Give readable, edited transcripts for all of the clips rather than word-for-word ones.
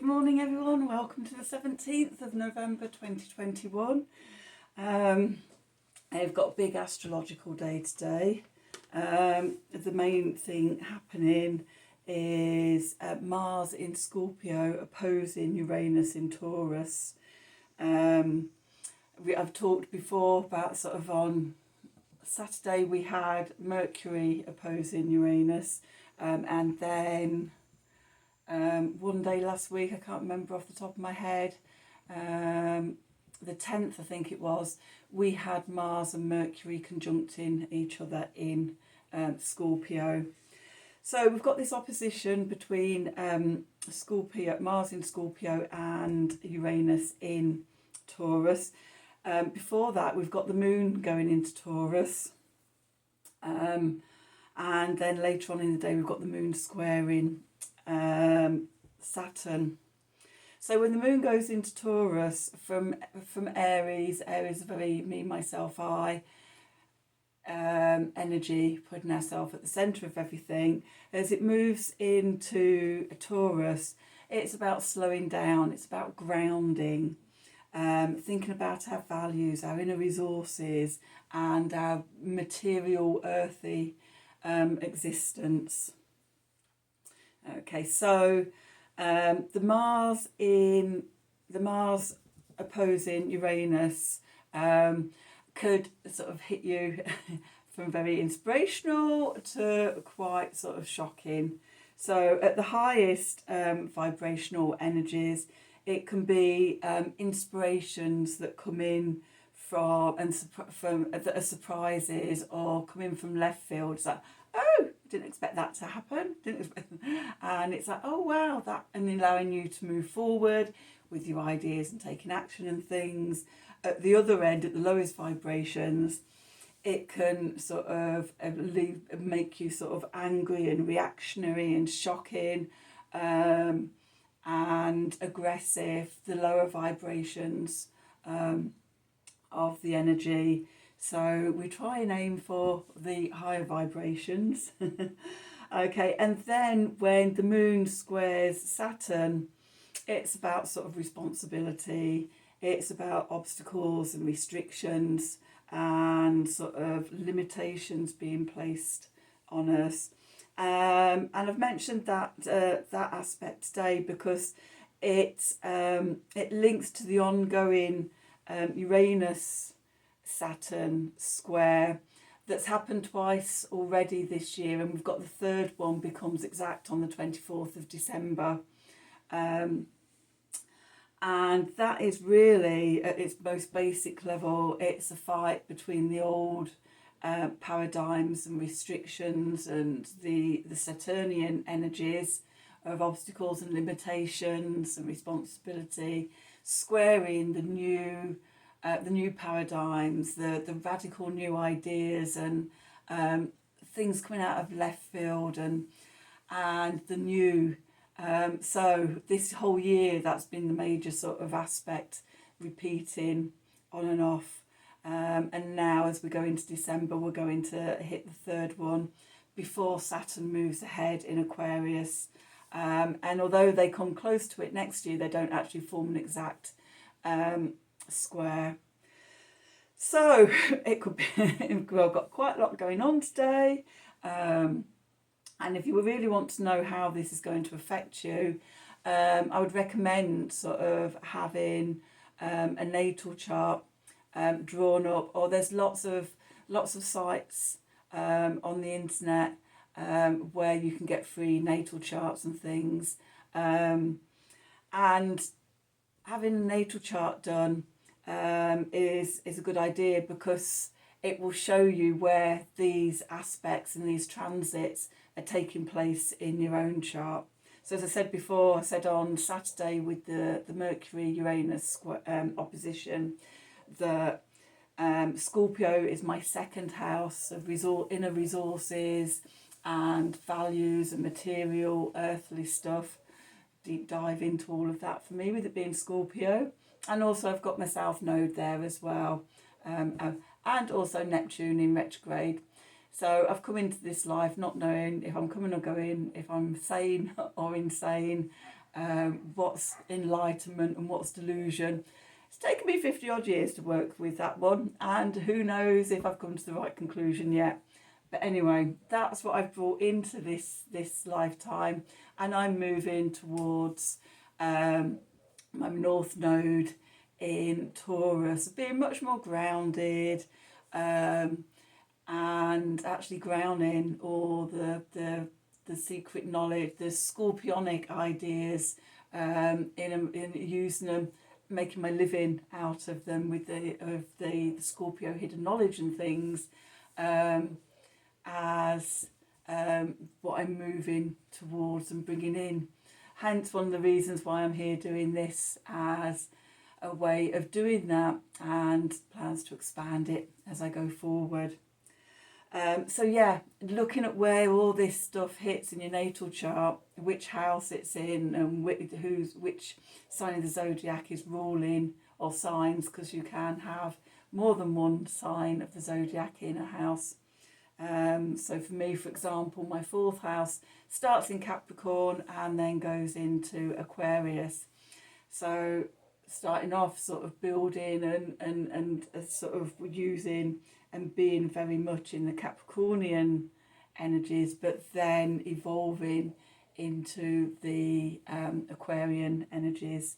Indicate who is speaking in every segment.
Speaker 1: morning everyone, welcome to the 17th of November 2021. I've got a big astrological day today. The main thing happening is Mars in Scorpio opposing Uranus in Taurus. I've talked before about sort of on Saturday we had Mercury opposing Uranus, and then one day last week, I can't remember off the top of my head, the 10th I think it was, we had Mars and Mercury conjuncting each other in Scorpio. So we've got this opposition between Mars in Scorpio and Uranus in Taurus. Before that we've got the moon going into Taurus, and then later on in the day we've got the moon squaring Saturn. So when the moon goes into Taurus from Aries are very me, myself, I, energy, putting ourselves at the centre of everything. As it moves into Taurus, it's about slowing down, it's about grounding, thinking about our values, our inner resources and our material earthy existence. Okay, so the Mars opposing Uranus could sort of hit you from very inspirational to quite sort of shocking. So at the highest vibrational energies, it can be inspirations that come in that are surprises or come in from left field. It's like, oh, didn't expect that to happen. And it's like, oh wow, that, and allowing you to move forward with your ideas and taking action and things. At the other end, at the lowest vibrations, it can sort of make you sort of angry and reactionary and shocking, and aggressive, the lower vibrations of the energy. So we try and aim for the higher vibrations. Okay, and then when the moon squares Saturn, it's about sort of responsibility, it's about obstacles and restrictions and sort of limitations being placed on us. And I've mentioned that that aspect today because it links to the ongoing Uranus Saturn square that's happened twice already this year, and we've got the third one becomes exact on the 24th of December. And that is really, at its most basic level, it's a fight between the old paradigms and restrictions and the Saturnian energies of obstacles and limitations and responsibility, squaring the new paradigms, the radical new ideas and things coming out of left field and the new. So this whole year, that's been the major sort of aspect, repeating on and off. And now as we go into December, we're going to hit the third one before Saturn moves ahead in Aquarius. And although they come close to it next year, they don't actually form an exact square. So it could be, well, I've got quite a lot going on today. And if you really want to know how this is going to affect you, I would recommend sort of having a natal chart drawn up, or there's lots of sites on the internet where you can get free natal charts and things. And having a natal chart done is a good idea because it will show you where these aspects and these transits are taking place in your own chart. So as I said before, I said on Saturday with the Mercury-Uranus opposition, the Scorpio is my second house of inner resources and values and material earthly stuff. Deep dive into all of that for me with it being Scorpio. And also I've got my South Node there as well, and also Neptune in retrograde. So I've come into this life not knowing if I'm coming or going, if I'm sane or insane, what's enlightenment and what's delusion. It's taken me 50 odd years to work with that one, and who knows if I've come to the right conclusion yet. But anyway, that's what I've brought into this lifetime, and I'm moving towards my North Node in Taurus, being much more grounded, and actually grounding all the secret knowledge, the scorpionic ideas, in using them, making my living out of them with the Scorpio hidden knowledge and things, as what I'm moving towards and bringing in. Hence one of the reasons why I'm here doing this as a way of doing that, and plans to expand it as I go forward. So yeah, looking at where all this stuff hits in your natal chart, which house it's in, and which sign of the zodiac is ruling, or signs, because you can have more than one sign of the zodiac in a house. So for me, for example, my 4th house starts in Capricorn and then goes into Aquarius. So starting off sort of building and sort of using and being very much in the Capricornian energies, but then evolving into the Aquarian energies.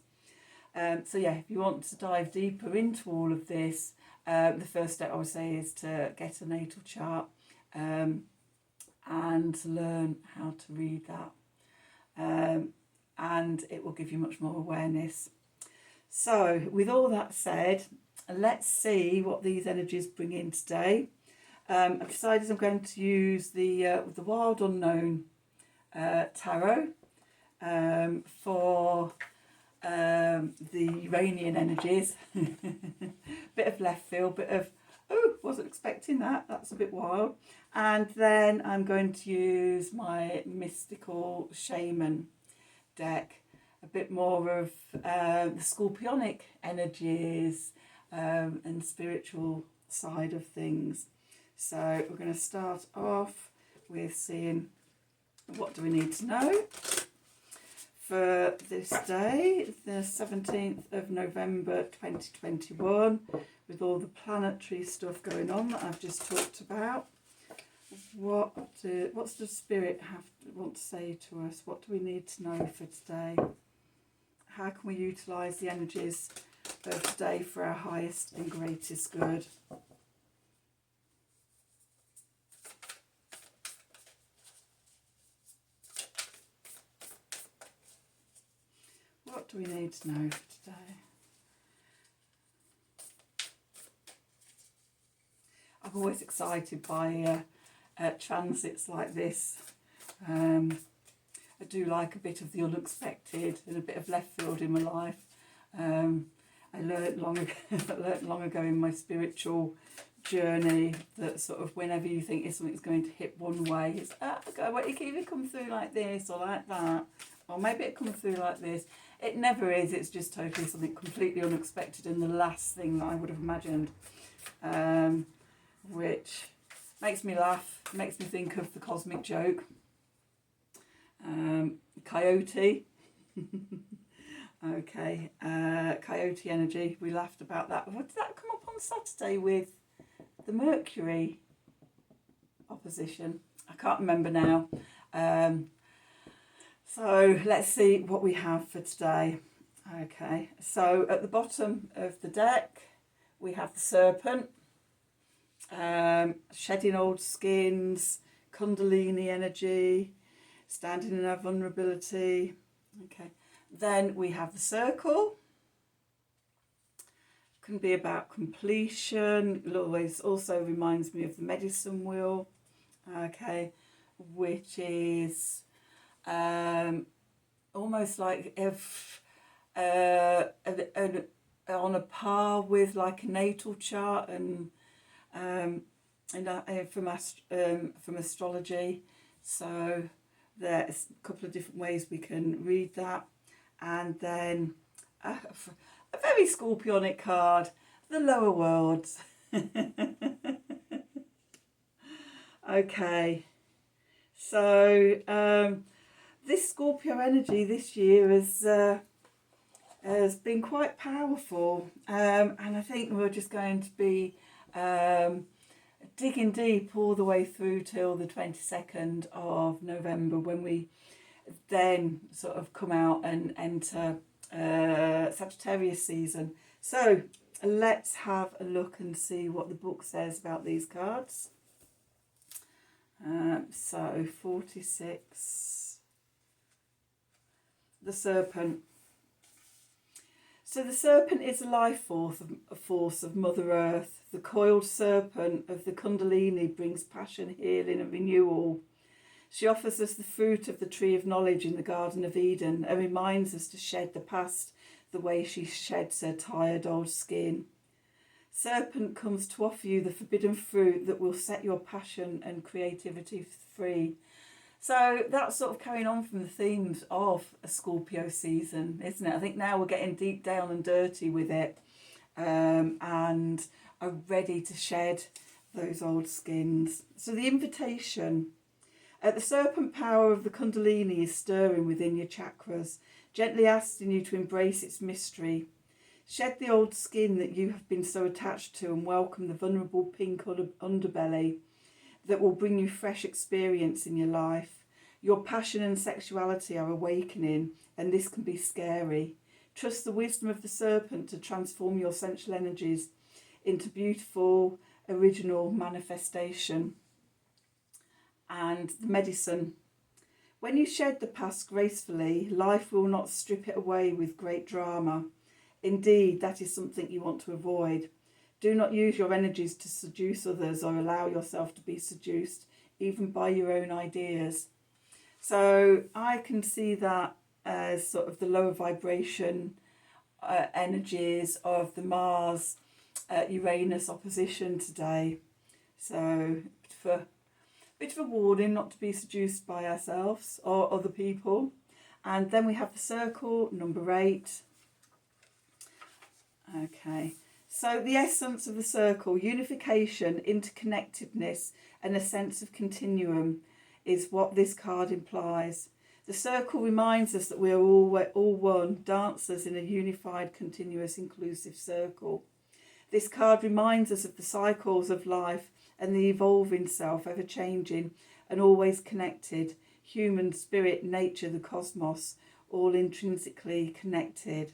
Speaker 1: So yeah, if you want to dive deeper into all of this, the first step I would say is to get a natal chart, and to learn how to read that, and it will give you much more awareness. So with all that said, let's see what these energies bring in today. I've decided I'm going to use the Wild Unknown Tarot for the Uranian energies. Bit of left field, bit of, oh, wasn't expecting that, that's a bit wild. And then I'm going to use my Mystical Shaman deck, a bit more of the scorpionic energies, and spiritual side of things. So we're going to start off with seeing what do we need to know for this day, the 17th of November 2021, with all the planetary stuff going on that I've just talked about. What's the Spirit want to say to us? What do we need to know for today? How can we utilise the energies of today for our highest and greatest good? What do we need to know for today? I'm always excited by transits like this. I do like a bit of the unexpected and a bit of left field in my life. I learnt long ago in my spiritual journey that sort of whenever you think something's going to hit one way, it's it can either come through like this or like that, or maybe it comes through like this. It never is. It's just totally something completely unexpected and the last thing that I would have imagined, which makes me laugh, makes me think of the cosmic joke. Coyote. Okay, coyote energy. We laughed about that. What did that come up on Saturday with the Mercury opposition? I can't remember now. So let's see what we have for today. Okay, so at the bottom of the deck we have the Serpent, shedding old skins, Kundalini energy, standing in our vulnerability. Okay, then we have the Circle. Can be about completion. It always also reminds me of the Medicine Wheel. Okay, which is almost like if on a par with like a natal chart and from astrology. So there's a couple of different ways we can read that, and then a very scorpionic card, the Lower Worlds. Okay, so this Scorpio energy this year has been quite powerful, and I think we're just going to be digging deep all the way through till the 22nd of November, when we then sort of come out and enter Sagittarius season. So let's have a look and see what the book says about these cards. So 46, the Serpent. So the serpent is the life force of Mother Earth. The coiled serpent of the Kundalini brings passion, healing and renewal. She offers us the fruit of the tree of knowledge in the Garden of Eden and reminds us to shed the past the way she sheds her tired old skin. Serpent comes to offer you the forbidden fruit that will set your passion and creativity free. So that's sort of carrying on from the themes of a Scorpio season, isn't it? I think now we're getting deep down and dirty with it, and are ready to shed those old skins. So the invitation. The serpent power of the Kundalini is stirring within your chakras, gently asking you to embrace its mystery. Shed the old skin that you have been so attached to and welcome the vulnerable pink underbelly that will bring you fresh experience in your life. Your passion and sexuality are awakening, and this can be scary. Trust the wisdom of the serpent to transform your sensual energies into beautiful, original manifestation. And the medicine. When you shed the past gracefully, life will not strip it away with great drama. Indeed, that is something you want to avoid. Do not use your energies to seduce others or allow yourself to be seduced, even by your own ideas. So I can see that as sort of the lower vibration energies of the Mars Uranus opposition today. So for bit of a warning not to be seduced by ourselves or other people. And then we have the circle, number 8. Okay, so the essence of the circle, unification, interconnectedness, and a sense of continuum is what this card implies. The circle reminds us that we are all one, dancers in a unified, continuous, inclusive circle. This card reminds us of the cycles of life and the evolving self, ever changing and always connected. Human, spirit, nature, the cosmos, all intrinsically connected.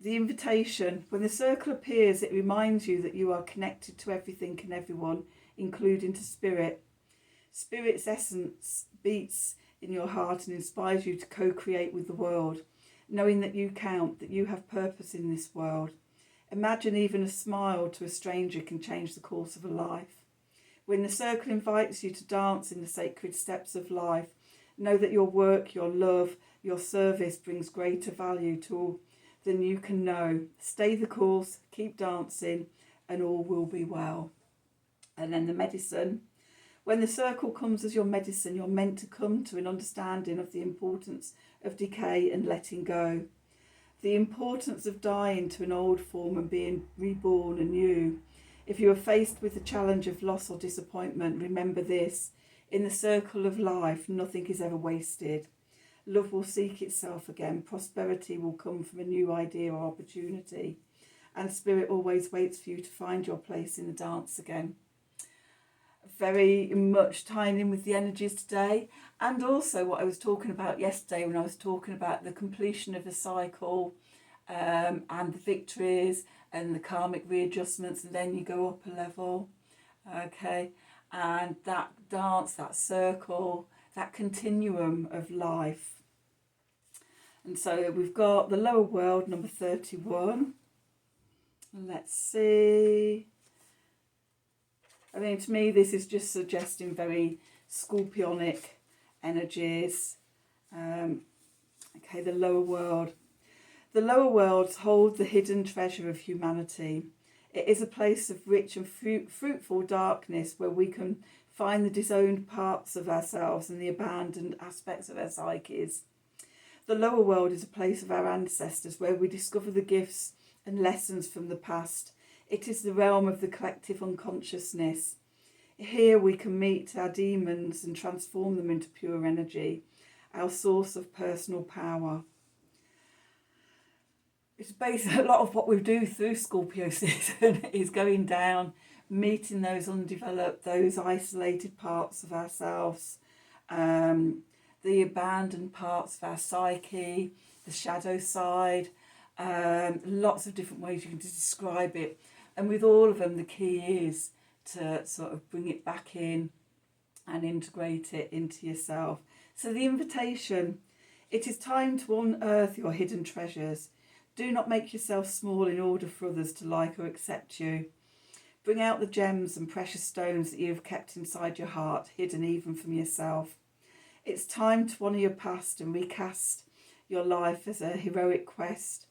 Speaker 1: The invitation. When the circle appears, it reminds you that you are connected to everything and everyone, including to spirit. Spirit's essence beats in your heart and inspires you to co-create with the world, knowing that you count, that you have purpose in this world. Imagine even a smile to a stranger can change the course of a life. When the circle invites you to dance in the sacred steps of life, know that your work, your love, your service brings greater value to all than you can know. Stay the course, keep dancing, and all will be well. And then the medicine. When the circle comes as your medicine, you're meant to come to an understanding of the importance of decay and letting go. The importance of dying to an old form and being reborn anew. If you are faced with the challenge of loss or disappointment, remember this. In the circle of life, nothing is ever wasted. Love will seek itself again. Prosperity will come from a new idea or opportunity. And spirit always waits for you to find your place in the dance again. Very much tying in with the energies today. And also what I was talking about yesterday when I was talking about the completion of the cycle and the victories and the karmic readjustments, and then you go up a level. Okay. And that dance, that circle, that continuum of life. And so we've got the lower world, number 31. Let's see. I mean, to me, this is just suggesting very scorpionic energies. Okay, the lower world. The lower worlds hold the hidden treasure of humanity. It is a place of rich and fruitful darkness where we can find the disowned parts of ourselves and the abandoned aspects of our psyches. The lower world is a place of our ancestors where we discover the gifts and lessons from the past. It is the realm of the collective unconsciousness. Here we can meet our demons and transform them into pure energy. our source of personal power. It's basically a lot of what we do through Scorpio season is going down, meeting those undeveloped, those isolated parts of ourselves, the abandoned parts of our psyche, the shadow side, lots of different ways you can describe it. And with all of them, the key is to sort of bring it back in and integrate it into yourself. So the invitation, it is time to unearth your hidden treasures. Do not make yourself small in order for others to like or accept you. Bring out the gems and precious stones that you have kept inside your heart, hidden even from yourself. It's time to honour your past and recast your life as a heroic quest.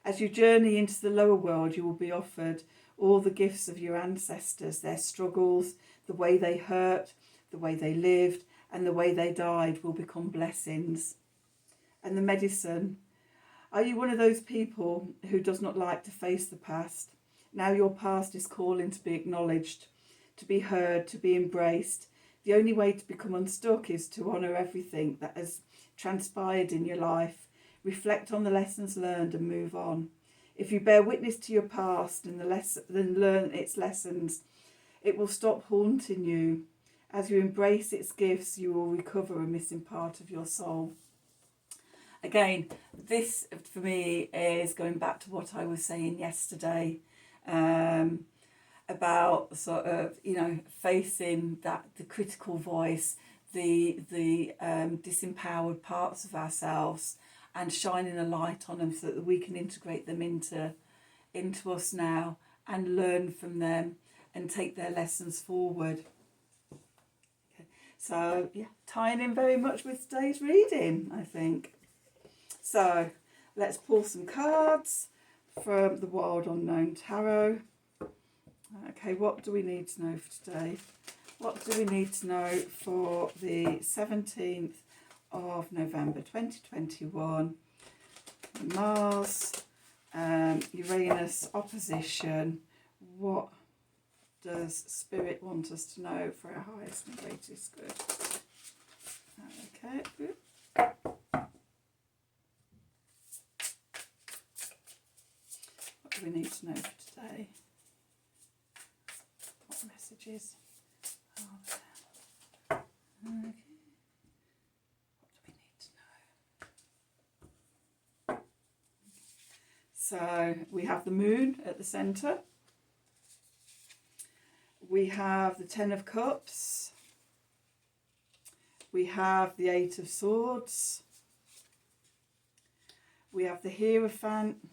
Speaker 1: As you journey into the lower world, you will be offered all the gifts of your ancestors, their struggles, the way they hurt, the way they lived, and the way they died will become blessings. And the medicine. Are you one of those people who does not like to face the past? Now your past is calling to be acknowledged, to be heard, to be embraced. The only way to become unstuck is to honour everything that has transpired in your life. Reflect on the lessons learned and move on. If you bear witness to your past and then learn its lessons, it will stop haunting you. As you embrace its gifts, you will recover a missing part of your soul. Again, this for me is going back to what I was saying yesterday, about sort of, facing the critical voice, the disempowered parts of ourselves, and shining a light on them so that we can integrate them into us now and learn from them and take their lessons forward. Okay. So yeah, tying in very much with today's reading, I think. So let's pull some cards from the Wild Unknown Tarot. Okay, what do we need to know for today? What do we need to know for the 17th of November 2021? Mars, Uranus opposition. What does Spirit want us to know for our highest and greatest good? Okay, good. What do we need to know for today? What messages are there? Okay. What do we need to know? So we have the moon at the centre. We have the Ten of Cups. We have the Eight of Swords. We have the Hierophant.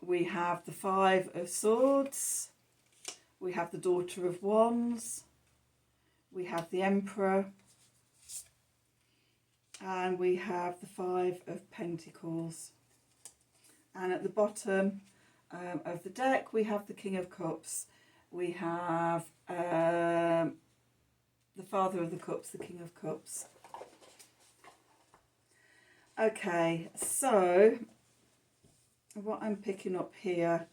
Speaker 1: We have the Five of Swords. We have the Daughter of Wands. We have the Emperor. And we have the Five of Pentacles. And at the bottom of the deck, we have the King of Cups. We have the Father of the Cups, the King of Cups. Okay, so what I'm picking up here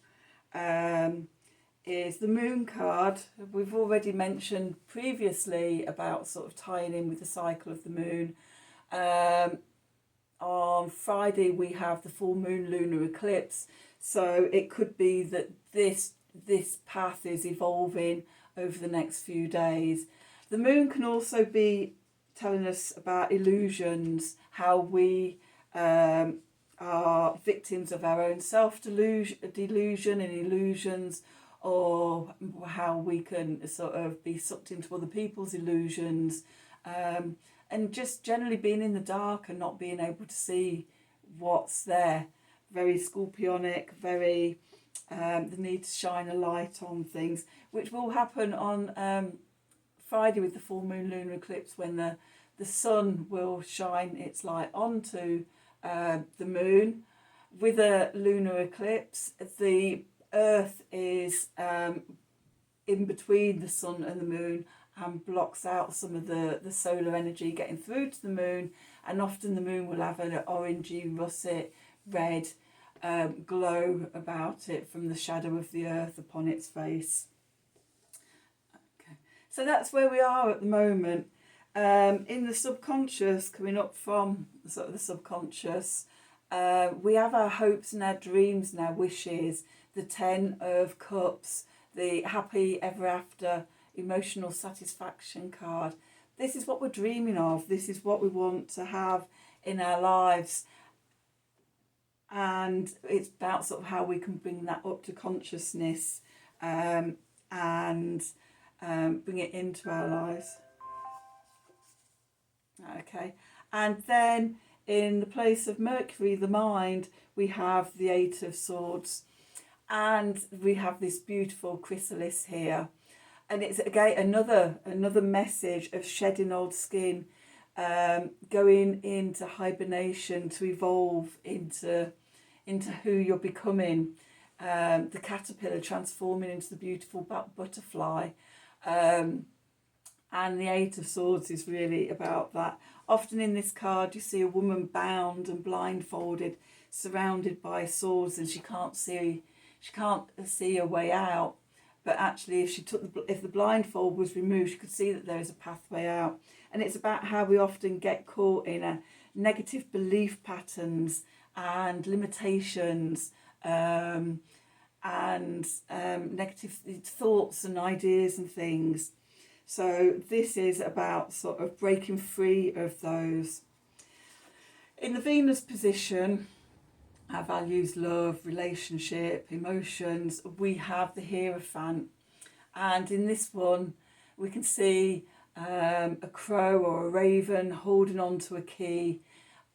Speaker 1: is the Moon card. We've already mentioned previously about sort of tying in with the cycle of the moon. On Friday we have the full moon lunar eclipse, so it could be that this path is evolving over the next few days. The moon can also be telling us about illusions, how we are victims of our own self-delusion and illusions, or how we can sort of be sucked into other people's illusions, and just generally being in the dark and not being able to see what's there. Very scorpionic, very the need to shine a light on things, which will happen on Friday with the full moon lunar eclipse, when the sun will shine its light onto the moon. With a lunar eclipse, the earth is in between the sun and the moon and blocks out some of the solar energy getting through to the moon, and often the moon will have an orangey, russet, red glow about it from the shadow of the earth upon its face. Okay, so that's where we are at the moment. In the subconscious, coming up from sort of the subconscious, we have our hopes and our dreams and our wishes, the 10 of Cups, the happy ever after emotional satisfaction card. This is what we're dreaming of. This is what we want to have in our lives. And it's about sort of how we can bring that up to consciousness, and bring it into our lives. Okay, and then in the place of Mercury, the mind, we have the Eight of Swords, and we have this beautiful chrysalis here, and it's again another message of shedding old skin, going into hibernation to evolve into who you're becoming, the caterpillar transforming into the beautiful butterfly. And the Eight of Swords is really about that. Often in this card you see a woman bound and blindfolded, surrounded by swords, and she can't see a way out. But actually, if the blindfold was removed, she could see that there is a pathway out. And it's about how we often get caught in a negative belief patterns and limitations, and negative thoughts and ideas and things. So this is about sort of breaking free of those. In the Venus position, our values, love, relationship, emotions, we have the Hierophant. And in this one, we can see a crow or a raven holding on to a key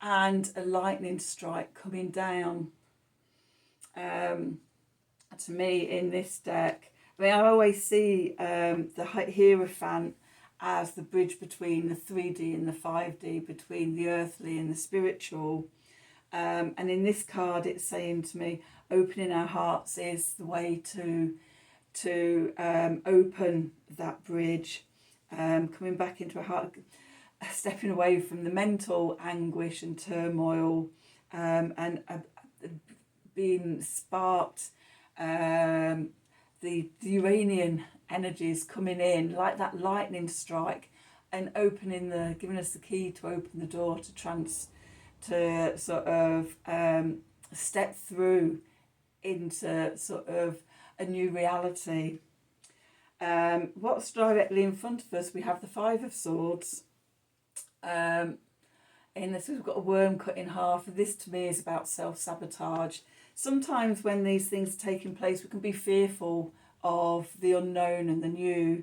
Speaker 1: and a lightning strike coming down. To me, in this deck, I mean, I always see the Hierophant as the bridge between the 3D and the 5D, between the earthly and the spiritual. And in this card, it's saying to me, opening our hearts is the way to open that bridge, coming back into our heart, stepping away from the mental anguish and turmoil, and being sparked. The Uranian energies coming in like that lightning strike, and giving us the key to open the door to sort of step through into sort of a new reality. What's directly in front of us? We have the Five of Swords. In this, we've got a worm cut in half. This to me is about self-sabotage. Sometimes when these things are taking place, we can be fearful of the unknown and the new,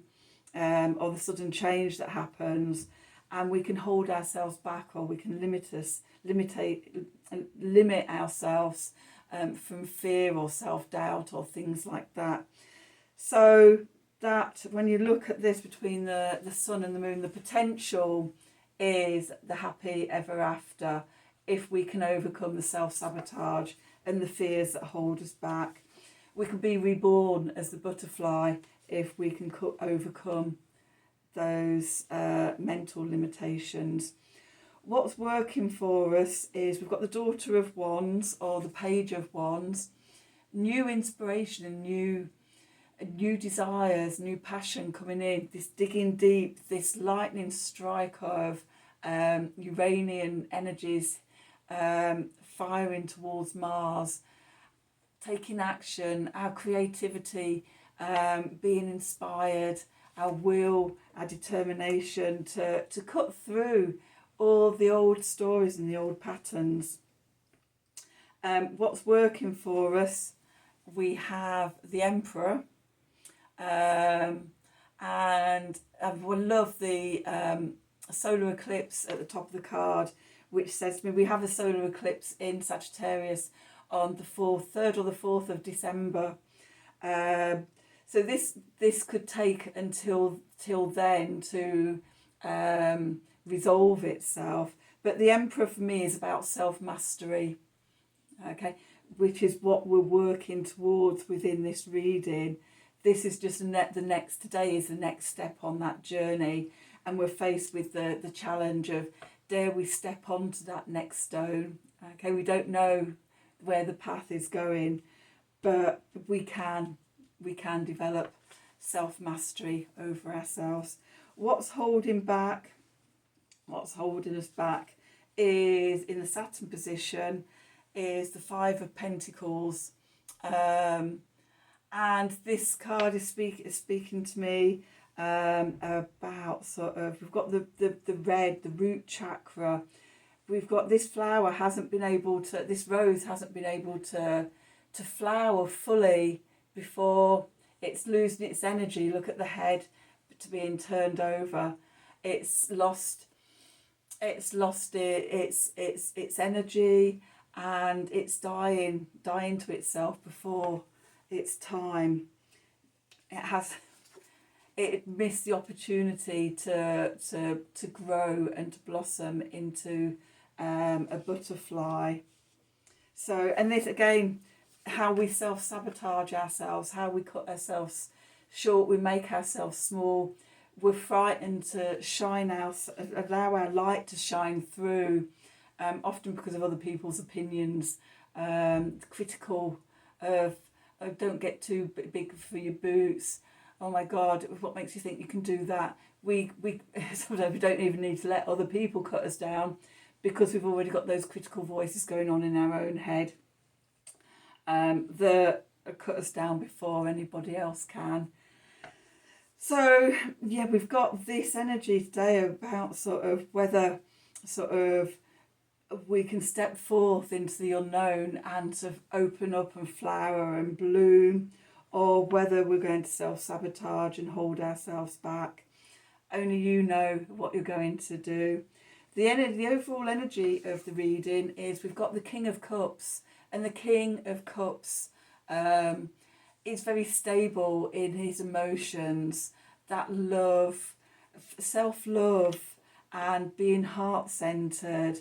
Speaker 1: or the sudden change that happens, and we can hold ourselves back, or we can limit ourselves from fear or self-doubt or things like that. So that when you look at this between the sun and the moon, the potential is the happy ever after if we can overcome the self-sabotage and the fears that hold us back. We can be reborn as the butterfly if we can overcome those mental limitations. What's working for us is we've got the Daughter of Wands or the Page of Wands, new inspiration and new desires, new passion coming in, this digging deep, this lightning strike of Uranian energies firing towards Mars, taking action, our creativity, being inspired, our will, our determination to cut through all the old stories and the old patterns. What's working for us? We have the Emperor, and I love the solar eclipse at the top of the card, which says to me we have a solar eclipse in Sagittarius on the 3rd or the 4th of December. So this could take until then to resolve itself. But the Emperor for me is about self-mastery, okay, which is what we're working towards within this reading. This is just today is the next step on that journey, and we're faced with the challenge of, dare we step onto that next stone? Okay, we don't know where the path is going, but we can develop self-mastery over ourselves. What's holding back? what's holding us back is in the Saturn position is the Five of Pentacles. And this card is speaking to me about sort of, we've got the red, the root chakra. We've got this flower hasn't been able to, this rose hasn't been able to flower fully before it's losing its energy. Look at the head to being turned over. It's lost its energy, and it's dying to itself before its time. It missed the opportunity to grow and to blossom into a butterfly. So, and this again, how we self-sabotage ourselves, how we cut ourselves short, we make ourselves small. We're frightened to allow our light to shine through, often because of other people's opinions, critical of don't get too big for your boots. Oh my God, what makes you think you can do that? We sometimes we don't even need to let other people cut us down, because we've already got those critical voices going on in our own head that cut us down before anybody else can. So yeah, we've got this energy today about sort of whether sort of we can step forth into the unknown and to open up and flower and bloom, or whether we're going to self-sabotage and hold ourselves back. Only you know what you're going to do. The overall energy of the reading is we've got the King of Cups, and the King of Cups is very stable in his emotions, that love, self-love, and being heart-centered,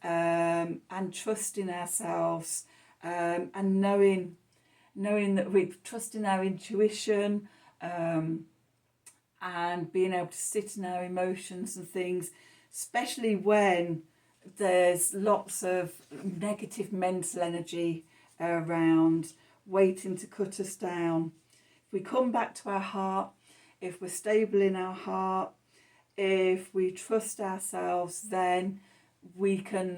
Speaker 1: and trusting ourselves, and knowing that we trust in our intuition, and being able to sit in our emotions and things, especially when there's lots of negative mental energy around waiting to cut us down. If we come back to our heart, if we're stable in our heart, if we trust ourselves, then we can